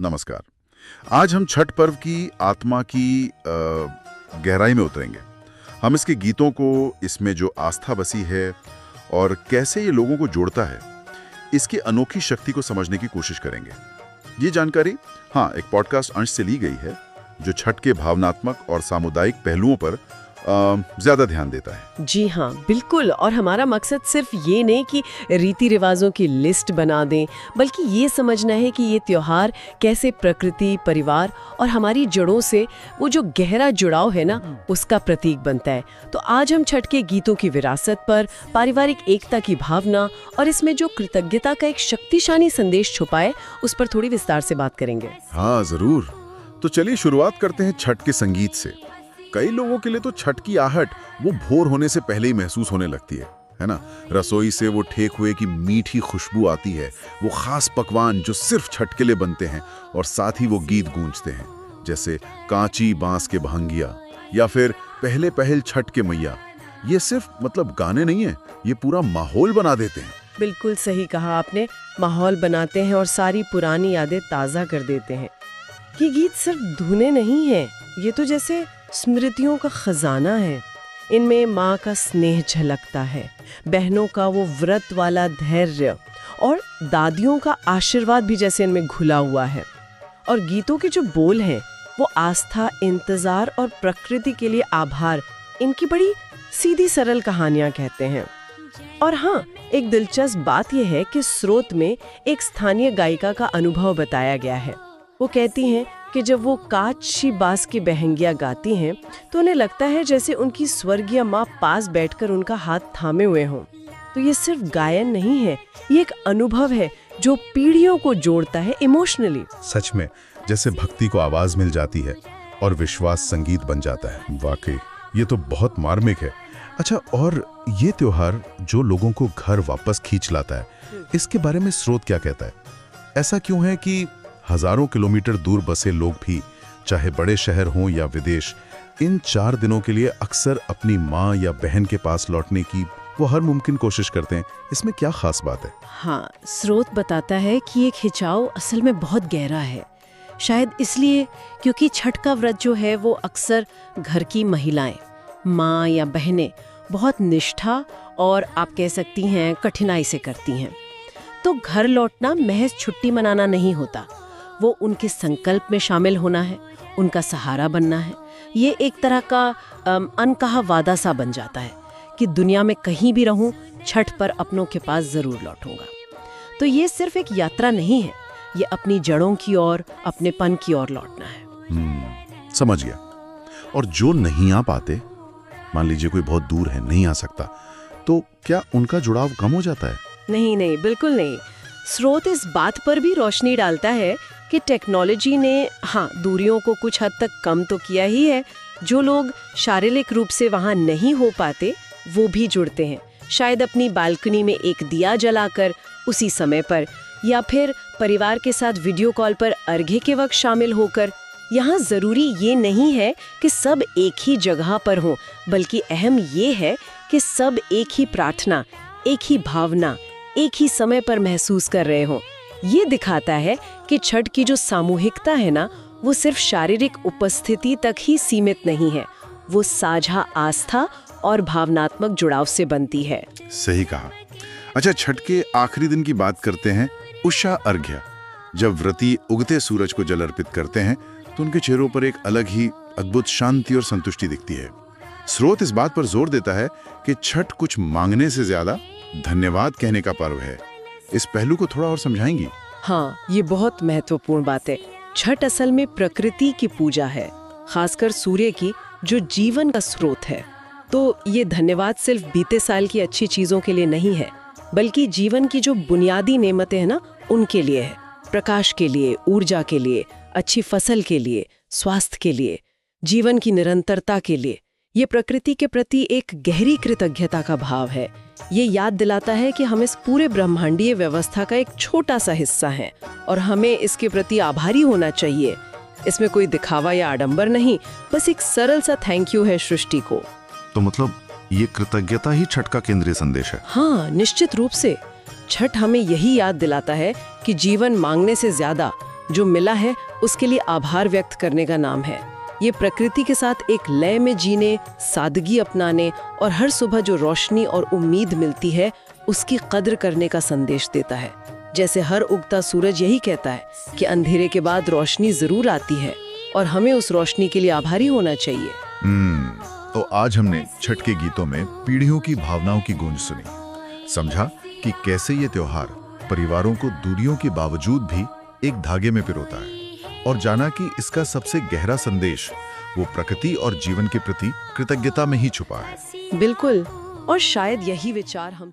नमस्कार। आज हम छठ पर्व की आत्मा की गहराई में उतरेंगे। हम इसके गीतों को, इसमें जो आस्था बसी है और कैसे ये लोगों को जोड़ता है, इसकी अनोखी शक्ति को समझने की कोशिश करेंगे। ये जानकारी एक पॉडकास्ट अंश से ली गई है जो छठ के भावनात्मक और सामुदायिक पहलुओं पर ज्यादा ध्यान देता है। जी हाँ, बिल्कुल। और हमारा मकसद सिर्फ ये नहीं कि रीति रिवाजों की लिस्ट बना दें, बल्कि ये समझना है कि ये त्योहार कैसे प्रकृति, परिवार और हमारी जड़ों से वो जो गहरा जुड़ाव है ना, उसका प्रतीक बनता है। तो आज हम छठ के गीतों की विरासत पर, पारिवारिक एकता की भावना और इसमें जो कृतज्ञता का एक शक्तिशाली संदेश छुपा है, उस पर थोड़ी विस्तार से बात करेंगे। हाँ जरूर। तो चलिए शुरुआत करते हैं छठ के संगीत से। कई लोगों के लिए तो छठ की आहट वो भोर होने से पहले ही महसूस होने लगती है ना। रसोई से वो ठेक हुए की मीठी खुशबू आती है, वो खास पकवान जो सिर्फ छठ के लिए बनते हैं, और साथ ही वो गीत गूंजते हैं जैसे कांची बांस के भंगिया या फिर पहले पहल छठ के मैया। ये सिर्फ गाने नहीं है, ये पूरा माहौल बना देते हैं। बिल्कुल सही कहा आपने, माहौल बनाते हैं और सारी पुरानी यादें ताज़ा कर देते हैं। ये गीत सिर्फ धुनें नहीं है, ये तो जैसे स्मृतियों का खजाना है। इनमें माँ का स्नेह झलकता है, बहनों का वो व्रत वाला धैर्य और दादियों का आशीर्वाद भी जैसे इनमें घुला हुआ है। और गीतों के जो बोल हैं वो आस्था, इंतजार और प्रकृति के लिए आभार, इनकी बड़ी सीधी सरल कहानियां कहते हैं। और हाँ, एक दिलचस्प बात यह है कि स्रोत में एक स्थानीय गायिका का अनुभव बताया गया है। वो कहती हैं कि जब वो काची बास की बहंगिया गाती हैं तो उन्हें लगता है जैसे उनकी स्वर्गीय माँ पास बैठकर उनका हाथ थामे हुए हों। तो ये सिर्फ गायन नहीं है, ये एक अनुभव है जो पीढ़ियों को जोड़ता है इमोशनली। सच में जैसे भक्ति को आवाज मिल जाती है और विश्वास संगीत बन जाता है। वाकई ये तो बहुत मार्मिक है। अच्छा, और ये त्योहार जो लोगों को घर वापस खींच लाता है, इसके बारे में स्रोत क्या कहता है? ऐसा क्यों है कि हजारों किलोमीटर दूर बसे लोग भी, चाहे बड़े शहर हों या विदेश, इन 4 दिनों के लिए अक्सर अपनी माँ या बहन के पास लौटने की वो हर मुमकिन कोशिश करते हैं? इसमें क्या खास बात है? हाँ, स्रोत बताता है कि ये खिंचाव असल में बहुत गहरा है। शायद इसलिए क्योंकि छठ का व्रत जो है वो अक्सर घर की महिलाएं, माँ या बहनें बहुत निष्ठा और आप कह सकती हैं कठिनाई से करती हैं। तो घर लौटना महज छुट्टी मनाना नहीं होता, वो उनके संकल्प में शामिल होना है, उनका सहारा बनना है। ये एक तरह का अनकहा वादा सा बन जाता है कि दुनिया में कहीं भी रहूं, छठ पर अपनों के पास जरूर लौटूंगा। तो ये सिर्फ एक यात्रा नहीं है, ये अपनी जड़ों की ओर, अपनेपन की ओर लौटना है। समझ गया। और जो नहीं आ पाते, मान लीजिए कोई बहुत दूर है, नहीं आ सकता, तो क्या उनका जुड़ाव कम हो जाता है? नहीं, बिल्कुल नहीं। स्रोत इस बात पर भी रोशनी डालता है कि टेक्नोलॉजी ने दूरियों को कुछ हद तक कम तो किया ही है। जो लोग शारीरिक रूप से वहाँ नहीं हो पाते, वो भी जुड़ते हैं, शायद अपनी बालकनी में एक दिया जलाकर उसी समय पर, या फिर परिवार के साथ वीडियो कॉल पर अर्घ्य के वक्त शामिल होकर। यहाँ जरूरी ये नहीं है कि सब एक ही जगह पर हों, बल्कि अहम ये है कि सब एक ही प्रार्थना, एक ही भावना, एक ही समय पर महसूस कर रहे हों। ये दिखाता है कि छठ की जो सामूहिकता है ना, वो सिर्फ शारीरिक उपस्थिति तक ही सीमित नहीं है, वो साझा आस्था और भावनात्मक जुड़ाव से बनती है। सही कहा। अच्छा, छठ के आखिरी दिन की बात करते हैं, उषा अर्घ्य। जब व्रती उगते सूरज को जल अर्पित करते हैं तो उनके चेहरों पर एक अलग ही अद्भुत शांति और संतुष्टि दिखती है। स्रोत इस बात पर जोर देता है कि छठ कुछ मांगने से ज्यादा धन्यवाद कहने का पर्व है। इस पहलू को थोड़ा और समझाएंगी? हाँ, ये बहुत महत्वपूर्ण बात है। छठ असल में प्रकृति की पूजा है, खासकर सूर्य की, जो जीवन का स्रोत है। तो ये धन्यवाद सिर्फ बीते साल की अच्छी चीजों के लिए नहीं है, बल्कि जीवन की जो बुनियादी नेमतें हैं ना, उनके लिए है। प्रकाश के लिए, ऊर्जा के लिए, अच्छी फसल के लिए, स्वास्थ्य के लिए, जीवन की निरंतरता के लिए। ये प्रकृति के प्रति एक गहरी कृतज्ञता का भाव है। ये याद दिलाता है कि हम इस पूरे ब्रह्मांडीय व्यवस्था का एक छोटा सा हिस्सा हैं और हमें इसके प्रति आभारी होना चाहिए। इसमें कोई दिखावा या आडंबर नहीं, बस एक सरल सा थैंक यू है सृष्टि को। तो मतलब ये कृतज्ञता ही छठ का केंद्रीय संदेश है? हाँ, निश्चित रूप से। छठ हमें यही याद दिलाता है कि जीवन मांगने से ज्यादा जो मिला है उसके लिए आभार व्यक्त करने का नाम है। ये प्रकृति के साथ एक लय में जीने, सादगी अपनाने और हर सुबह जो रोशनी और उम्मीद मिलती है उसकी कद्र करने का संदेश देता है। जैसे हर उगता सूरज यही कहता है कि अंधेरे के बाद रोशनी जरूर आती है और हमें उस रोशनी के लिए आभारी होना चाहिए। तो आज हमने छठ के गीतों में पीढ़ियों की भावनाओं की गूंज सुनी, समझा कि कैसे ये त्योहार परिवारों को दूरियों के बावजूद भी एक धागे में पिरोता है, और जाना कि इसका सबसे गहरा संदेश वो प्रकृति और जीवन के प्रति कृतज्ञता में ही छुपा है। बिल्कुल, और शायद यही विचार हम